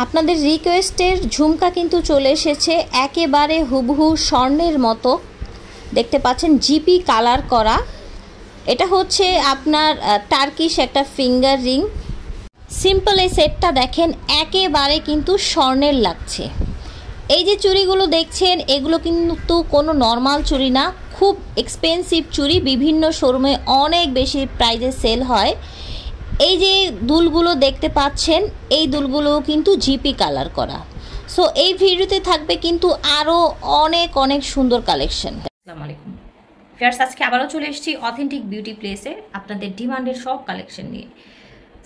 আপনাদের রিকোয়েস্টের ঝুমকা কিন্তু চলে এসেছে একেবারে হুবহু স্বর্ণের মতো। দেখতে পাচ্ছেন জিপি কালার করা। এটা হচ্ছে আপনার টার্কিশ একটা ফিঙ্গার রিং। সিম্পল এই সেটটা দেখেন একেবারে কিন্তু স্বর্ণের লাগছে। এই যে চুড়িগুলো দেখছেন এগুলো কিন্তু কোনো নর্মাল চুড়ি না, খুব এক্সপেন্সিভ চুড়ি। বিভিন্ন শোরুমে অনেক বেশি প্রাইসে সেল হয়। এই যে দুলগুলো দেখতে পাচ্ছেন এই দুলগুলো কিন্তু জিপি কালার করা। সো এই ভিডিওতে থাকবে কিন্তু আরও অনেক অনেক সুন্দর কালেকশন। আসসালামু আলাইকুম ফিয়ার্স, আজকে আবারও চলে এসেছি অথেন্টিক বিউটি প্লেসে আপনাদের ডিমান্ডের সব কালেকশন নিয়ে।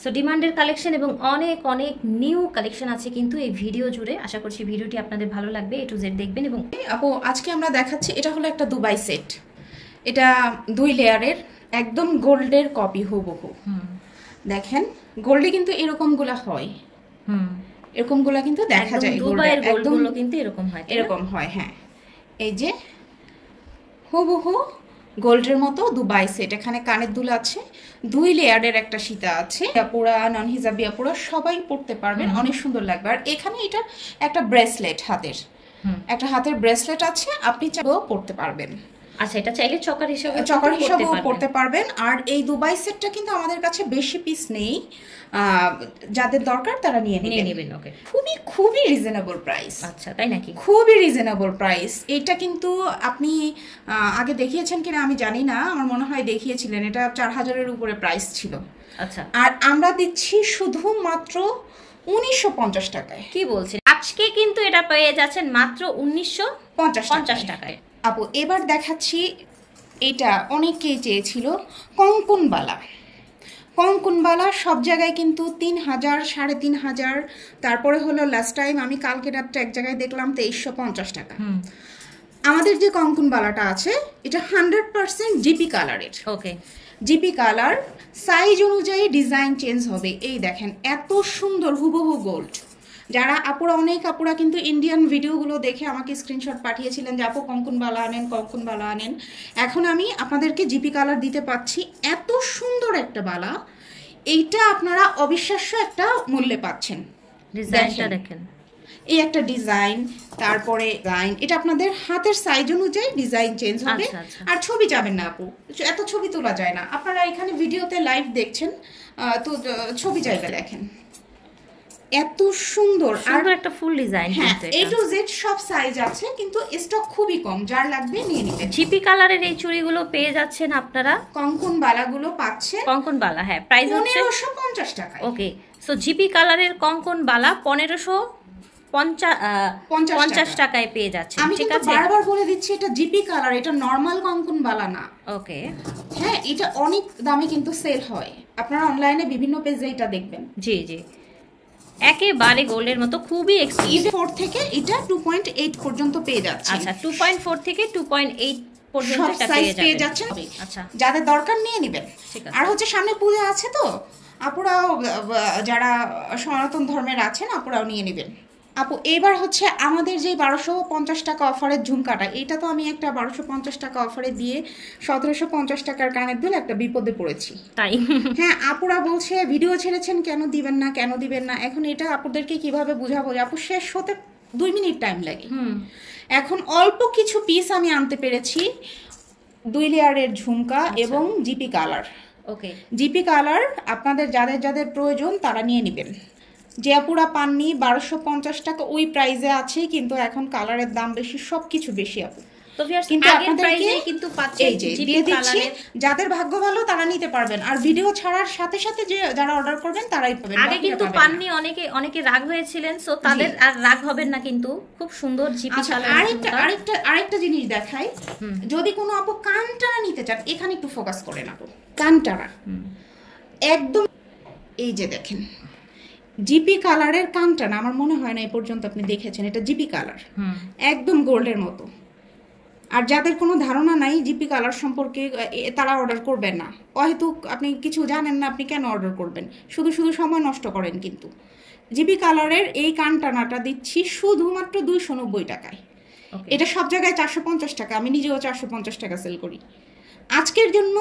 সো ডিমান্ডের কালেকশন এবং অনেক অনেক নিউ কালেকশন আছে কিন্তু এই ভিডিও জুড়ে। আশা করছি ভিডিওটি আপনাদের ভালো লাগবে, এ টু জেড দেখবেন। এবং আপু আজকে আমরা দেখাচ্ছি, এটা হলো একটা দুবাই সেট। এটা 2 লেয়ারের একদম গোল্ডের কপি হুবহু। দেখেন গোল্ডে কিন্তু এরকমগুলা হয়, এরকমগুলা কিন্তু দেখা যায়। দুবাইয়ের গোল্ডগুলো কিন্তু এরকম হয়, হ্যাঁ। এই যে হুবহু গোল্ডের মতো দুবাই সেট। এখানে কানের দুল আছে, 2 লেয়ারের একটা সীতা আছে। আপুরা নন হিজাবি আপুরা সবাই পড়তে পারবেন, অনেক সুন্দর লাগবে। আর এখানে এটা একটা ব্রেসলেট, একটা হাতের ব্রেসলেট আছে, আপনি চাইলেও পড়তে পারবেন। আচ্ছা, এটা চাইলে চকার হিসাবেও পড়তে পারবেন। আর এই দুবাই সেটটা কিন্তু আমাদের কাছে বেশি পিস নেই, যাদের দরকার তারা নিয়ে নেবেন। ওকে, খুবই রিজনেবল প্রাইস। আচ্ছা, তাই নাকি? খুবই রিজনেবল প্রাইস। এটা কিন্তু আপনি আগে দেখিয়েছেন কিনা আমি জানি না, আমার মনে হয় দেখিয়েছিলেন। এটা 4000-এর উপরে প্রাইস ছিল। আচ্ছা, আর আমরা দিচ্ছি শুধুমাত্র 1950 টাকায়। কি বলছেন? আজকে কিন্তু এটা পেয়ে যাচ্ছেন মাত্র 1950 টাকায়। আপু এবার দেখাচ্ছি, এটা অনেকেই চেয়েছিল কঙ্কনবালা। সব জায়গায় কিন্তু 3000, 3500। তারপরে হলো লাস্ট টাইম আমি কালকে রাত্রে এক জায়গায় দেখলাম 2350 টাকা। আমাদের যে কঙ্কনবালাটা আছে এটা 100% জিপি কালারের। ওকে, জিপি কালার, সাইজ অনুযায়ী ডিজাইন চেঞ্জ হবে। এই দেখেন এত সুন্দর হুবহু গোল্ড। যারা অনেক আপুরা কিন্তু ইন্ডিয়ান ভিডিওগুলো দেখে আমাকে স্ক্রিনশট পাঠিয়েছিলেন যে আপু কঙ্কনবালা আনেন। এখন আমি আপনাদেরকে জিপি কালার দিতে পাচ্ছি। এত সুন্দর একটা বালা, এইটা আপনারা অবিশ্বাস্য একটা মূল্যে পাচ্ছেন। ডিজাইনটা দেখেন, এই একটা ডিজাইন, তারপরে এটা আপনাদের হাতের সাইজ অনুযায়ী ডিজাইন চেঞ্জ হবে। আর ছবি যাবেন না আপু, এত ছবি তোলা যায় না। আপনারা এখানে ভিডিওতে লাইভ দেখছেন, তো ছবি যাইবে। দেখেন এত সুন্দর আর একটা ফুল ডিজাইন। A to Z সব সাইজ আছে, কিন্তু স্টক খুবই কম। যার লাগবে নিয়ে নিবেন। জিপি কালারের এই চুড়িগুলো পেয়ে যাচ্ছেন আপনারা। কঙ্কন বালাগুলো পাচ্ছেন কঙ্কন বালা, হ্যাঁ, প্রাইস হচ্ছে 1550 টাকা। ওকে, সো জিপি কালারের কঙ্কন বালা 1550 টাকায় পেয়ে যাচ্ছে। আমি কিন্তু বারবার বলে দিচ্ছি এটা জিপি কালার, এটা নরমাল কঙ্কন বালা না। ওকে, হ্যাঁ, এটা অনেক দামে কিন্তু সেল হয়। আপনারা অনলাইনে বিভিন্ন পেজে এটা দেখবেন। জি, একেবারে গোল্ডের মতো, খুবই এক্সক্লুসিভ। 4 থেকে এটা 2.8 পর্যন্ত পেয়ে যাচ্ছে। আচ্ছা, 2.4 থেকে 2.8 পর্যন্ত এটা পেয়ে যাচ্ছেন। আচ্ছা, যাদের দরকার নিয়ে নেবেন। আর হচ্ছে সামনে পূজা আছে, তো আপুরাও যারা সনাতন ধর্মের আছেন আপুরাও নিয়ে নেবেন। আপু এবার হচ্ছে আমাদের যে 1250 টাকা অফারের ঝুমকাটা, এটা তো আমি একটা 1250 টাকা অফারে দিয়ে 1750 টাকার কানের দুল একটা বিপদে পড়েছি। তাই? হ্যাঁ, আপুরা বলছে ভিডিও ছেড়েছেন কেন দিবেন না। এখন এটা আপুদেরকে কিভাবে বুঝাবো? আপু শেষ হতে 2 মিনিট টাইম লাগে। এখন অল্প কিছু পিস আমি আনতে পেরেছি, 2 লেয়ারের ঝুমকা এবং জিপি কালার। ওকে, জিপি কালার আপনাদের যাদের প্রয়োজন তারা নিয়ে নেবেন। যে আপুরা পাননি 1250 টাকা ওই প্রাইসে আছে, কিন্তু এখন কালারের দাম বেশি, সবকিছু বেশি আপু। কিন্তু আপনাদেরকে কিন্তু পাচ্ছেন জিপি কালারের। যাদের ভাগ্য ভালো তারা নিতে পারবেন। আর ভিডিও ছাড়ার সাথে সাথে যে যারা অর্ডার করবেন তারাই পাবেন। আগে কিন্তু পাননি, অনেকে রাগ হয়েছিলেন, সো তাদের আর রাগ হবেন না। কিন্তু খুব সুন্দর জিপি কালার। আরেকটা জিনিস দেখাই, যদি কোনো আপু কানটারা নিতে চান, এখানে একটু ফোকাস করেন আপু। কানটারা একদম, এই যে দেখেন জিপি কালারের কানটানা, আমার মনে হয় না এই পর্যন্ত আপনি দেখেছেন। এটা জিপি কালার, একদম গোল্ডের মতো। আর যাদের কোনো ধারণা নাই জিপি কালার সম্পর্কে, তারা অর্ডার করবেন না। হয়তো আপনি কিছু জানেন না, আপনি কেন অর্ডার করবেন? শুধু সময় নষ্ট করেন। কিন্তু জিপি কালারের এই কানটানাটা দিচ্ছি শুধুমাত্র 290 টাকায়। এটা সব জায়গায় 450 টাকা, আমি নিজেও 450 টাকা সেল করি। আজকের জন্য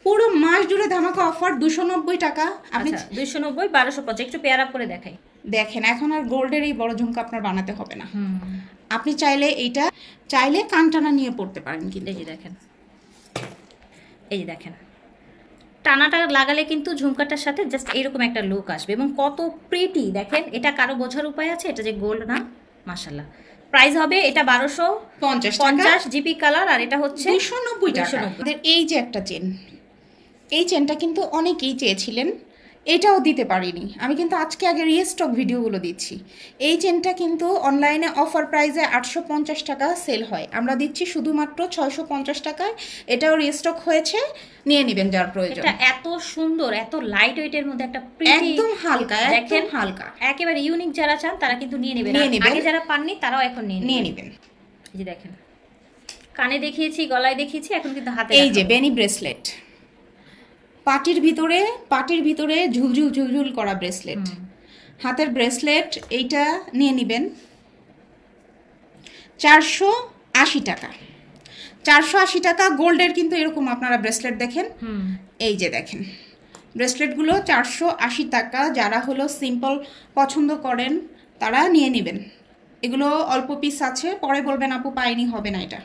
পুরো মাস জুড়ে ধামাকা অফার 290 টাকা। আপনি 290, 1250 একটু পেয়ার আপ করে দেখাই। দেখেন এখন আর গোল্ডের এই বড় ঝুমকা আপনার বানাতে হবে না। আপনি চাইলে এইটা চাইলে কানটানা নিয়ে পড়তে পারেন। কিন্তু এই যে দেখেন টানাটা লাগালে কিন্তু ঝুমকাটার সাথে জাস্ট এরকম একটা লুক আসবে এবং কত প্রিটি দেখেন। এটা কারো বোঝার উপায় আছে এটা যে গোল্ড না? মাশাআল্লাহ। প্রাইস হবে এটা 1250 জিপি কালার, আর এটা হচ্ছে 290 টাকা। আমাদের এই যে একটা চেন, এই চেনটা কিন্তু অনেকেই চেয়েছিলেন, এটাও দিতে পারিনি আমি, কিন্তু আজকে আগে রিস্টক ভিডিওগুলো দিচ্ছি। এই চেনটা কিন্তু অনলাইনে অফার প্রাইসে 850 টাকা সেল হয়, আমরা দিচ্ছি শুধুমাত্র 650 টাকায়। এটাও রিস্টক হয়েছে, নিয়ে নেবেন যার প্রয়োজন। এটা এত সুন্দর, এত লাইট ওয়েটের মধ্যে একটা একদম হালকা, দেখেন হালকা, একেবারে ইউনিক যারা চান তারা কিন্তু নিয়ে নেবেন। আগে যারা পাননি তারাও এখন নিয়ে নেবেন। এই যে দেখেন কানে দেখিয়েছি, গলায় দেখিয়েছি, এখন কিন্তু হাতে। এই যে বেনি ব্রেসলেট, পাটির ভিতরে ঝুলঝুল করা ব্রেসলেট, হাতের ব্রেসলেট, এইটা নিয়ে নেবেন 480 টাকা। 480 টাকা গোল্ডের কিন্তু এরকম আপনারা ব্রেসলেট দেখেন, এই যে দেখেন ব্রেসলেটগুলো 480 টাকা। যারা হলো সিম্পল পছন্দ করেন তারা নিয়ে নেবেন। এগুলো অল্প পিস আছে, পরে বলবেন আপু পাইনি, হবে না। এটা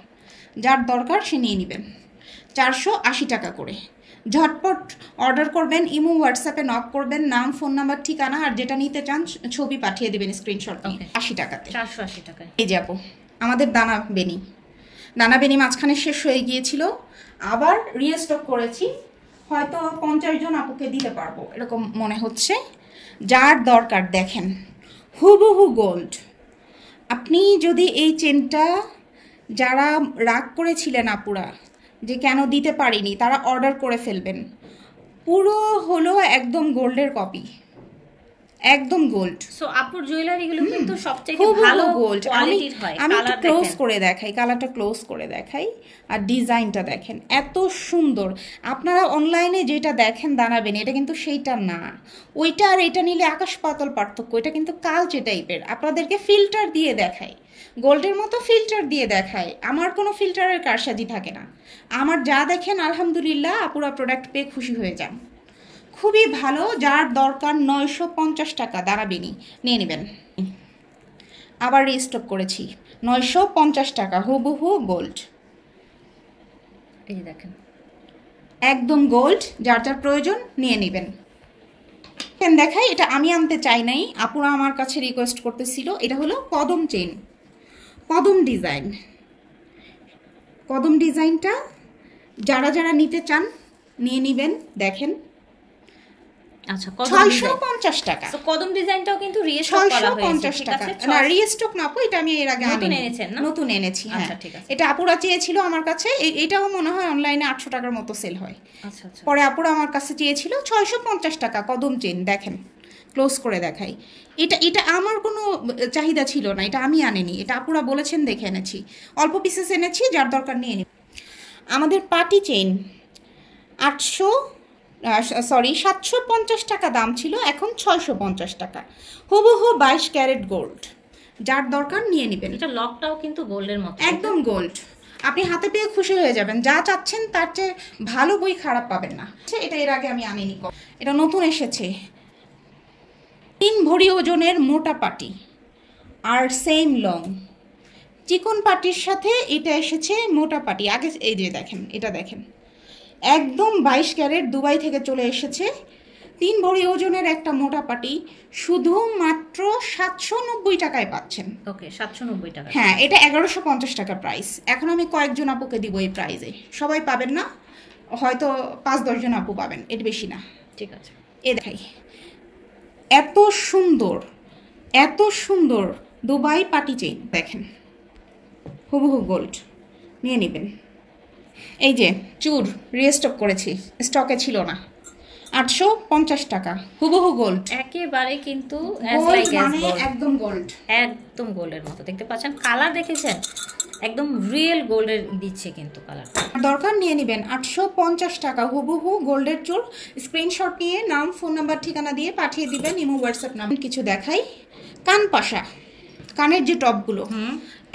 যার দরকার সে নিয়ে নেবেন। 480 টাকা করে ঝটপট অর্ডার করবেন, ইমো হোয়াটসঅ্যাপে নক করবেন, নাম, ফোন নাম্বার, ঠিকানা, আর যেটা নিতে চান ছবি পাঠিয়ে দেবেন স্ক্রিনশট নিয়ে। 80 টাকাতে, 480 টাকায়। এই যাবো আমাদের দানা বেনি মাঝখানে শেষ হয়ে গিয়েছিল, আবার রিস্টক করেছি। হয়তো 50 জন আপুকে দিতে পারবো এরকম মনে হচ্ছে। যার দরকার দেখেন হুবহু গোল্ড। আপনি যদি এই চেনটা, যারা রাগ করেছিলেন আপুরা যে কেন দিতে পারিনি, তারা অর্ডার করে ফেলবেন। পুরো হলো একদম গোল্ডের কপি, একদম গোল্ড। সো আপুর জুয়েলারিগুলো কিন্তু সবচেয়ে ভালো গোল্ড কোয়ালিটির হয়। আমি একটু ক্লোজ করে দেখাই, কালারটা ক্লোজ করে দেখাই, আর ডিজাইনটা দেখেন এত সুন্দর। আপনারা অনলাইনে যেটা দেখেন দানাবেন, এটা কিন্তু সেইটা না। ওইটা আর এটা নিলে আকাশ পাতাল পার্থক্য। এটা কিন্তু কালচে টাইপের, আপনাদেরকে ফিল্টার দিয়ে দেখায়, গোল্ডের মতো ফিল্টার দিয়ে দেখায়। আমার কোনো ফিল্টারের কারসাজি থাকে না। আমার যা দেখেন আলহামদুলিল্লাহ আপুরা প্রোডাক্ট পেয়ে খুশি হয়ে যান। খুবই ভালো, যার দরকার 950 টাকা দাঁড়াবেনি, নিয়ে নেবেন। আবার রিস্টক করেছি 950 টাকা হুবহু গোল্ড। এই যে দেখেন একদম গোল্ড, যার যার প্রয়োজন নিয়ে নেবেন। দেখাই, এটা আমি আনতে চাই নাই, আপুরা আমার কাছে রিকোয়েস্ট করতেছিল। এটা হলো কদম চেন, কদম ডিজাইনটা যারা নিতে চান নিয়ে নেবেন। দেখেন আচ্ছা 650 টাকা। তো কদম ডিজাইনটাও কিন্তু রিস্টক করা হয়েছে, 650 টাকা। না রিস্টক না আপু, এটা আমি এর আগে নতুন এনেছি। হ্যাঁ ঠিক আছে, এটা আপুরা চেয়েছিল আমার কাছে। এটাও মনে হয় অনলাইনে 800 টাকার মতো সেল হয়। আচ্ছা আচ্ছা, পরে আপুরা আমার কাছে চেয়েছিল 650 টাকা কদম চেন। দেখেন ক্লোজ করে দেখাই। এটা আমার কোনো চাহিদা ছিল না, এটা আমি আনিনি, এটা আপুরা বলেছেন দেখে এনেছি। অল্প পিসেস এনেছি, যার দরকার নিয়ে নিন। আমাদের পার্টি চেইন 750 টাকা দাম ছিল, এখন 650 টাকা। হুবহু 22 ক্যারেট গোল্ড, যার দরকার নিয়ে নেবেন। এটা লকটাও কিন্তু গোল্ডের মতো, একদম গোল্ড। আপনি হাতে পেয়ে খুশি হয়ে যাবেন, যা চাচ্ছেন তার চেয়ে ভালো বই খারাপ পাবেন না। এটা এর আগে আমি আনিনি, এটা নতুন এসেছে। 3 ভরি ওজনের মোটা পাটি আর সেম লং। চিকন পাটির সাথে এটা এসেছে মোটা পাটি। আগে এই যে দেখেন, এটা দেখেন একদম 22 ক্যারেট, দুবাই থেকে চলে এসেছে। 3 ভরি ওজনের একটা মোটা পাটি শুধুমাত্র 790 টাকায় পাচ্ছেন। ওকে 790 টাকা। হ্যাঁ, এটা 1150 টাকা প্রাইস। এখন আমি কয়েকজন আপুকে দিব এই প্রাইসে, সবাই পাবেন না, হয়তো 5-10 জন আপু পাবেন, এর বেশি না। ঠিক আছে, এ দেখাই এত সুন্দর দুবাই পাটি চেইন। দেখেন হুবহু গোল্ড, নিয়ে নেবেন। এই যে চুর রিস্টক করেছি, স্টকে ছিল না, 850 টাকা হুবহু গোল্ড। একেবারে কিন্তু একদম গোল্ড, একদম গোল্ডের মতো। দেখতে পাচ্ছেন কালার, দেখেছেন একদম রিয়েল গোল্ডের দিচ্ছে কিন্তু কালার। দরকার নিয়ে নেবেন। 850 টাকা হুবহু গোল্ডের চুল। স্ক্রিনশট নিয়ে নাম, ফোন নাম্বার, ঠিকানা দিয়ে পাঠিয়ে দিবেন, ইমো হোয়াটসঅ্যাপ নাম্বার। কিছু দেখাই, কান পাশা, কানের যে টপগুলো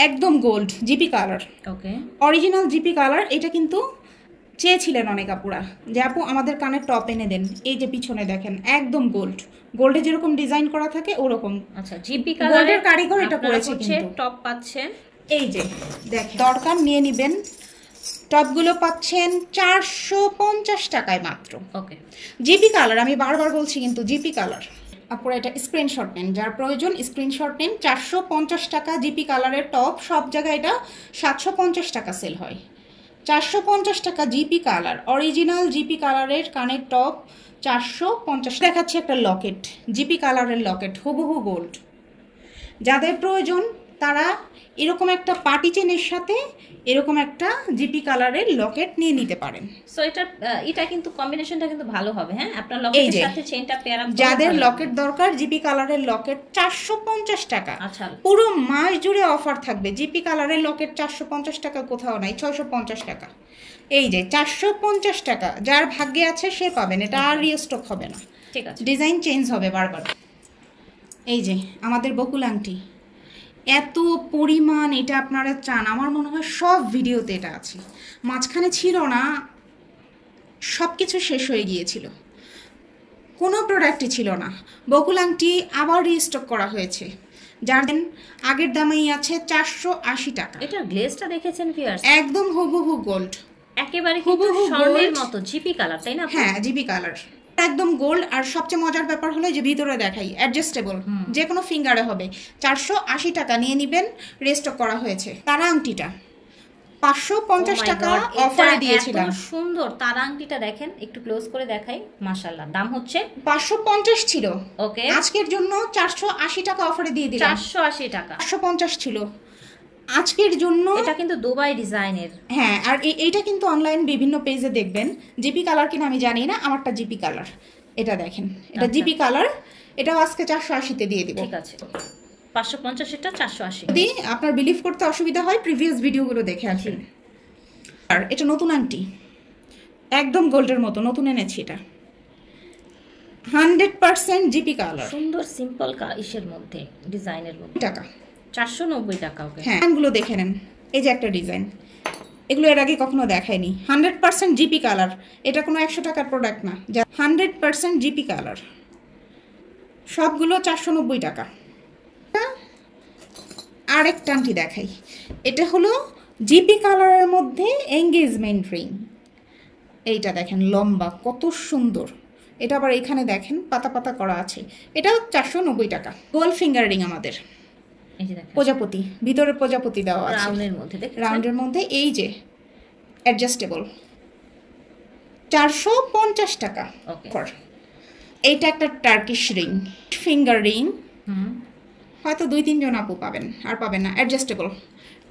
একদম গোল্ড, জিপি কালার। ওকে, অরিজিনাল জিপি কালার। এটা কিন্তু চেয়েছিলেন অনেক আপুরা যে আপু আমাদের কানের টপ এনে দেন। এই যে পিছনে দেখেন একদম গোল্ডে যেরকম ডিজাইন করা থাকে ওরকম। আচ্ছা, জিপি গোল্ডের কারিগর এটা করেছে কিন্তু। টপ পাচ্ছেন এই যে দেখেন, দরকার নিয়ে নেবেন। টপগুলো পাচ্ছেন 450 টাকায় মাত্র। ওকে, জিপি কালার, আমি বারবার বলছি কিন্তু জিপি কালার। আপনারা এটা স্ক্রিনশট নেন, যার প্রয়োজন স্ক্রিনশট নেন। 450 টাকা জিপি কালারের টপ, সব জায়গায় এটা 750 টাকা সেল হয়। 450 টাকা জিপি কালার, অরিজিনাল জিপি কালারের কানের টপ 450। দেখাচ্ছি একটা লকেট, জিপি কালারের লকেট, হুবহু গোল্ড। যাদের প্রয়োজন তারা এরকম একটা পার্টি চেনের সাথে এরকম একটা জিপি কালারের লকেট নিয়ে নিতে পারেন। সো এটা কিন্তু কম্বিনেশনটা কিন্তু ভালো হবে। হ্যাঁ, আপনার লকেটের সাথে চেইনটা পেয়ার আপ। যাদের লকেট দরকার, জিপি কালারের লকেট 450 টাকা। আচ্ছা, পুরো মাস জুড়ে অফার থাকবে। জিপি কালারের লকেট 450 টাকা কোথাও নাই, 650 টাকা। এই যে 450 টাকা, যার ভাগ্যে আছে সে পাবেন। এটা আর রিস্টক হবে না, ঠিক আছে, ডিজাইন চেঞ্জ হবে বারবার। এই যে আমাদের বকুল আংটি, এত পরিমাণ এটা আপনারা চান, আমার মনে হয় সব ভিডিওতে এটা আছে। মাঝখানে ছিল না, সব কিছু শেষ হয়ে গিয়েছিল, কোনো প্রোডাক্টই ছিল না। বকুল আংটি আবার রিস্টক করা হয়েছে, যার দিন আগের দামেই আছে 480 টাকা। এটা গ্লেজটা দেখেছেন ভিউয়ার্স, একদম হুবহু গোল্ড, একেবারে হুবহু স্বর্ণের মতো জিপি কালার, তাই না? হ্যাঁ, জিপি কালার একদম গোল্ড। আর সবচেয়ে মজার ব্যাপার হলো যে ভিতরে দেখাই অ্যাডজাস্টেবল, যে কোনো ফিঙ্গারে হবে। 480 টাকা নিয়ে নেবেন, রিস্টক করা হয়েছে। তারা আংটিটা 550 টাকা অফারে দিয়েছিলাম। সুন্দর তারা আংটিটা দেখেন, একটু ক্লোজ করে দেখাই। মাশাআল্লাহ, দাম হচ্ছে 550 ছিল। ওকে, আজকের জন্য 480 টাকা অফারে দিয়ে দিলাম। 480 টাকা, 550 ছিল আজকের জন্য। এটা কিন্তু দুবাই ডিজাইনের। হ্যাঁ, আর এইটা কিন্তু অনলাইন বিভিন্ন পেজে দেখবেন। জিপি কালার কিনা আমি জানি না, আমারটা জিপি কালার। এটা দেখেন, এটা জিপি কালার, এটাও আজকে 480-তে দিয়ে দিব। ঠিক আছে, 550 এটা 480। যদি আপনার বিলিভ করতে অসুবিধা হয় প্রিভিয়াস ভিডিওগুলো দেখে আসেন। আর এটা নতুন আংটি, একদম গোল্ডের মতো, নতুন এনেছি এটা, 100% জিপি কালার, সুন্দর সিম্পল ইসের মধ্যে, ডিজাইনের মধ্যে। টাকা 490 টাকা। ওকে, হ্যাঁ, এগুলো দেখে নেন। এই যে একটা ডিজাইন, এগুলো এর আগে কখনো দেখায়নি। 100% জিপি কালার, এটা কোনো 100 টাকার প্রোডাক্ট না, যা 100% জিপি কালার। সবগুলো 490 টাকা। আরেকটা আংটি দেখাই, এটা হলো জিপি কালারের মধ্যে এঙ্গেজমেন্ট রিং। এইটা দেখেন লম্বা, কত সুন্দর। এটা আবার এখানে দেখেন পাতা পাতা করা আছে, এটাও 490 টাকা। গোল ফিঙ্গার রিং আমাদের, প্রজাপতি, ভিতরে প্রজাপতি দেওয়া আছে রাউন্ডের মধ্যে, দেখেন রাউন্ডের মধ্যে। এই যে অ্যাডজাস্টেবল, 450 টাকা। এইটা একটা টার্কিশ রিং, ফিঙ্গার রিং, হয়তো 2-3 জন আপু পাবেন, আর পাবেন না। Adjustable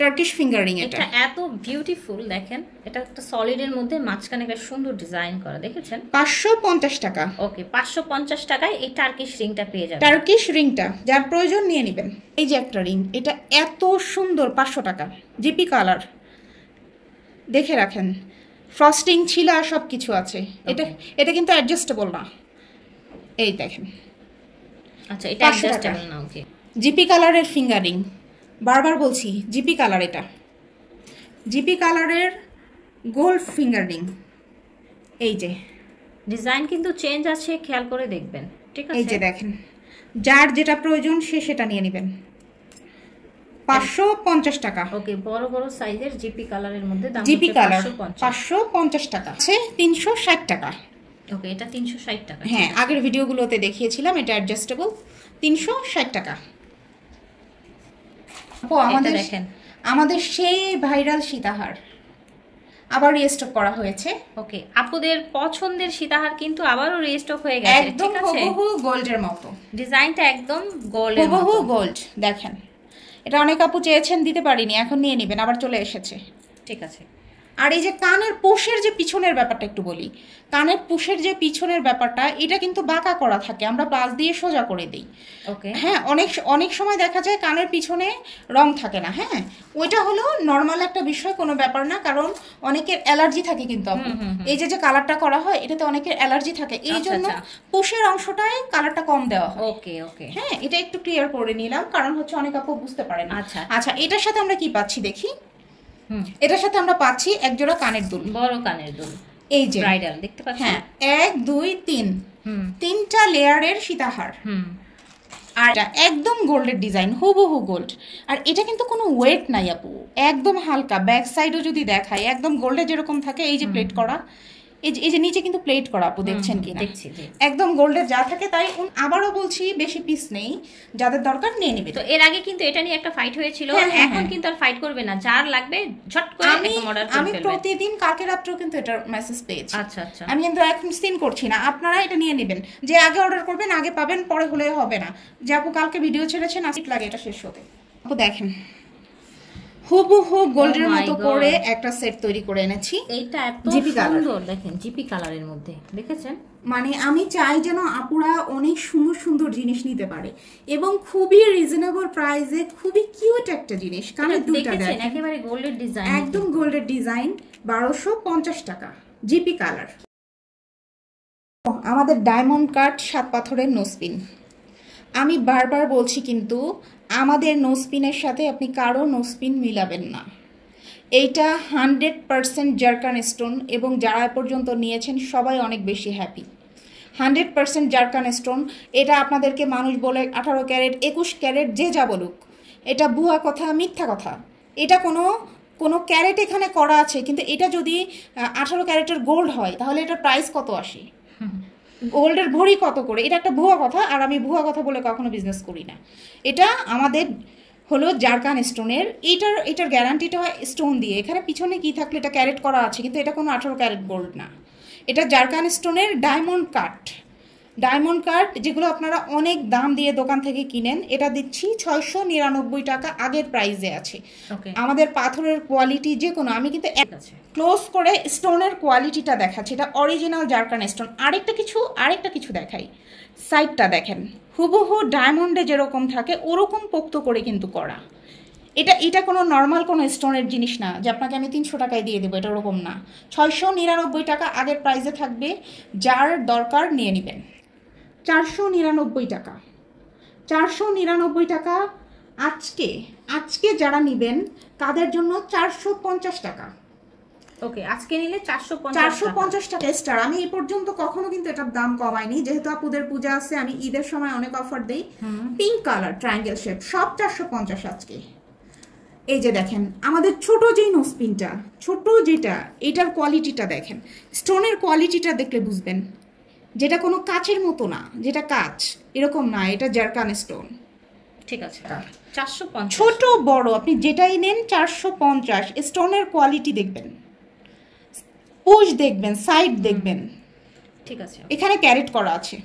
Turkish finger ring. এটা এত বিউটিফুল, দেখেন এটা একটা সলিডের মধ্যে মাঝখানে একটা সুন্দর ডিজাইন করা, দেখেছেন? 550 টাকা। ওকে, 550 টাকায় এই টার্কিশ রিংটা পেয়ে যাবেন। টার্কিশ রিংটা যার প্রয়োজন নিয়ে নেবেন। এই যে একটা রিং, এটা এত সুন্দর, 500 টাকা, জিপি কালার। দেখে রাখেন, ফ্রস্টিং ছিল আর সব কিছু আছে। এটা কিন্তু অ্যাডজাস্টেবল না, এই দেখেন। আচ্ছা, এটা অ্যাডজাস্টেবল না। ওকে, জিপি কালারের ফিঙ্গার রিং, বারবার বলছি জিপি কালার। এটা জিপি কালারের গোল্ড ফিঙ্গার রিং। এই যে ডিজাইন কিন্তু চেঞ্জ আছে, খেয়াল করে দেখবেন, ঠিক আছে? এই যে দেখেন, যার যেটা প্রয়োজন সে সেটা নিয়ে নেবেন। 550 টাকা। ওকে, বড় বড় সাইজের জিপি কালারের মধ্যে দাম জিপি কালার 550 টাকা আছে, 360 টাকা। ওকে, এটা 360 টাকা। হ্যাঁ, আগের ভিডিওগুলোতে দেখিয়েছিলাম। এটা অ্যাডজাস্টেবল, 360 টাকা। আমাদের দেখেন, আমাদের সেই ভাইরাল সীতাহার আবার রিস্টক করা হয়েছে। ওকে, আপুদের পছন্দের সীতাহার কিন্তু আবারও রিস্টক হয়ে গেছে, ঠিক আছে? হুবহু গোল্ডের মতো, ডিজাইনটা একদম গোল্ডের মতো, হুবহু গোল্ড। দেখেন, এটা অনেক আপু চেয়েছেন, দিতে পারিনি, এখন নিয়ে নেবেন, আবার চলে এসেছে, ঠিক আছে? আর এই যে কানের পুশের যে পিছনের ব্যাপারটা একটু বলি। কানের পুশের যে পিছনের ব্যাপারটা, এটা কিন্তু বাঁকা করা থাকে, আমরা পাশ দিয়ে সোজা করে দিই। ওকে, হ্যাঁ, অনেক সময় দেখা যায় কানের পিছনে রং থাকে না। হ্যাঁ, ওইটা হলো নর্মাল একটা বিষয়, কোনো ব্যাপার না, কারণ অনেকের অ্যালার্জি থাকে কিন্তু। এই যে কালারটা করা হয়, এটাতে অনেকের অ্যালার্জি থাকে, এই জন্য পুশের অংশটায় কালারটা কম দেওয়া হয়। ওকে ওকে, হ্যাঁ, এটা একটু ক্লিয়ার করে নিলাম, কারণ হচ্ছে অনেক আপু বুঝতে পারে না। আচ্ছা আচ্ছা, এটার সাথে আমরা কি পাচ্ছি দেখি। এটার সাথে আমরা পাচ্ছি এক জোড়া কানের দুল, বড় কানের দুল, এই যে ব্রাইডাল দেখতে পাচ্ছেন। হ্যাঁ 1 2 3 তিনটা লেয়ারের সীতাহার, আর একদম গোল্ডের ডিজাইন, হুবহু গোল্ড। আর এটা কিন্তু কোনো ওয়েট নাই আপু, একদম হালকা। ব্যাক সাইডও যদি দেখাই একদম গোল্ডে যেরকম থাকে, এই যে প্লেট করা, এই যে নিচে কিন্তু প্লেট করা আপু, দেখছেন কি না? একদম গোল্ডের যা থাকে তাই। আবারও বলছি বেশি পিস নেই, যাদের দরকার নিয়ে নেবে। তো এর আগে কিন্তু এটা নিয়ে একটা ফাইট হয়েছিল, এখন কিন্তু আর ফাইট করবে না, যার লাগবে ঝট করে একদম অর্ডার করে ফেলবে। আমি প্রতিদিন কালকে রাত্রেও কিন্তু এটার মেসেজ পেয়েছি। আচ্ছা আচ্ছা, আমি কিন্তু এখন সিন করছি না, আপনারা এটা নিয়ে নেবেন। যে আগে অর্ডার করবেন আগে পাবেন, পরে হলে হবে না। যে আপু কালকে ভিডিও ছেড়েছেন, আজকে লাগে এটা শেষ হতে। আপু দেখেন হুবহু গোল্ডের মতো করে একটা সেট তৈরি করে এনেছি। এইটা এত সুন্দর, দেখেন জিপি কালারের মধ্যে, দেখেছেন? মানে আমি চাই যেন আপুরা অনেক সুন্দর সুন্দর জিনিস নিতে পারে এবং খুবই রিজনেবল প্রাইসে, খুবই কিউট একটা জিনিস। কারণ দুইটা দেখেন একেবারে গোল্ডের ডিজাইন, একদম গোল্ডের ডিজাইন, 1250 টাকা, জিপি কালার। আমাদের ডায়মন্ড কাট 7 পাথরের নোসপিন। আমি বারবার বলছি কিন্তু আমাদের নোসপিনের সাথে আপনি কারো নোসপিন মিলাবেন না। এইটা 100% জারকান স্টোন, এবং যারা পর্যন্ত নিয়েছেন সবাই অনেক বেশি হ্যাপি। 100% zircon stone. এটা আপনাদেরকে মানুষ বলে 18 ক্যারেট 21 ক্যারেট যে যা বলুক, এটা ভুয়া কথা, মিথ্যা কথা। এটা কোনো ক্যারেট এখানে করা আছে, কিন্তু এটা যদি 18 ক্যারেটের গোল্ড হয় তাহলে এটার প্রাইস কত আসে, গোল্ডের ভরি কত করে? এটা একটা ভুয়া কথা, আর আমি ভুয়া কথা বলে কখনো বিজনেস করি না। এটা আমাদের হলো জারকান স্টোনের। এটার গ্যারান্টিটা হয় স্টোন দিয়ে। এখানে পিছনে কি থাকলে এটা ক্যারেট করা আছে, কিন্তু এটা কোনো 18 ক্যারেট গোল্ড না। এটা জারকান স্টোনের ডায়মন্ড কাট, যেগুলো আপনারা অনেক দাম দিয়ে দোকান থেকে কিনেন। এটা দিচ্ছি 699 টাকা, আগের প্রাইসে আছে। আমাদের পাথরের কোয়ালিটি যে কোনো, আমি কিন্তু ক্লোজ করে স্টোনের কোয়ালিটিটা দেখাচ্ছি। এটা অরিজিনাল জারকান স্টোন। আরেকটা কিছু দেখাই, সাইডটা দেখেন, হুবহু ডায়মন্ডে যেরকম থাকে ওরকম পোক্ত করে কিন্তু করা। এটা কোনো নর্মাল কোনো স্টোনের জিনিস না যে আপনাকে আমি 300 টাকায় দিয়ে দেবো, এটা ওরকম না। 699 টাকা আগের প্রাইসে থাকবে, যার দরকার নিয়ে নেবেন। 499 টাকা, 499 টাকা। আজকে যারা নেবেন তাদের জন্য 450 টাকা। ওকে, আজকে নিলে 450 টাকা স্টার। আমি এই পর্যন্ত কখনো কিন্তু এটার দাম কমাইনি, যেহেতু আপুদের পূজা আছে। আমি ঈদের সময় অনেক অফার দেই। পিঙ্ক কালার ট্রায়াঙ্গেল শেপ, সব 450 আজকে। এই যে দেখেন আমাদের ছোট যেই নোসপিনটা, ছোট যেটা, এটার কোয়ালিটিটা দেখেন, স্টোনের কোয়ালিটিটা দেখলে বুঝবেন। যেটা কোনো কাচের মতো না, যেটা কাচ এরকম না, এটা জারকান স্টোন। ঠিক আছে, 450। ছোট বড় আপনি যেটাই নেন 450। স্টোনের কোয়ালিটি দেখবেন, পুশ দেখবেন, সাইড দেখবেন। ঠিক আছে, এখানে ক্যারেট করা আছে।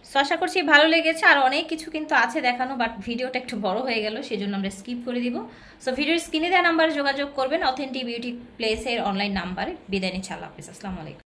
সো আশা করছি ভালো লেগেছে। আর অনেক কিছু কিন্তু আছে দেখানো, বাট ভিডিওটা একটু বড় হয়ে গেল, সেজন্য আমরা স্কিপ করে দিব। সো ভিডিওর স্ক্রিনে দেওয়া নাম্বারে যোগাযোগ করবেন, অথেন্টিক বিউটি প্লেসের অনলাইন নাম্বারে। বিদায় নিচ্ছি, আল্লাহ হাফেজ, আসসালামু আলাইকুম।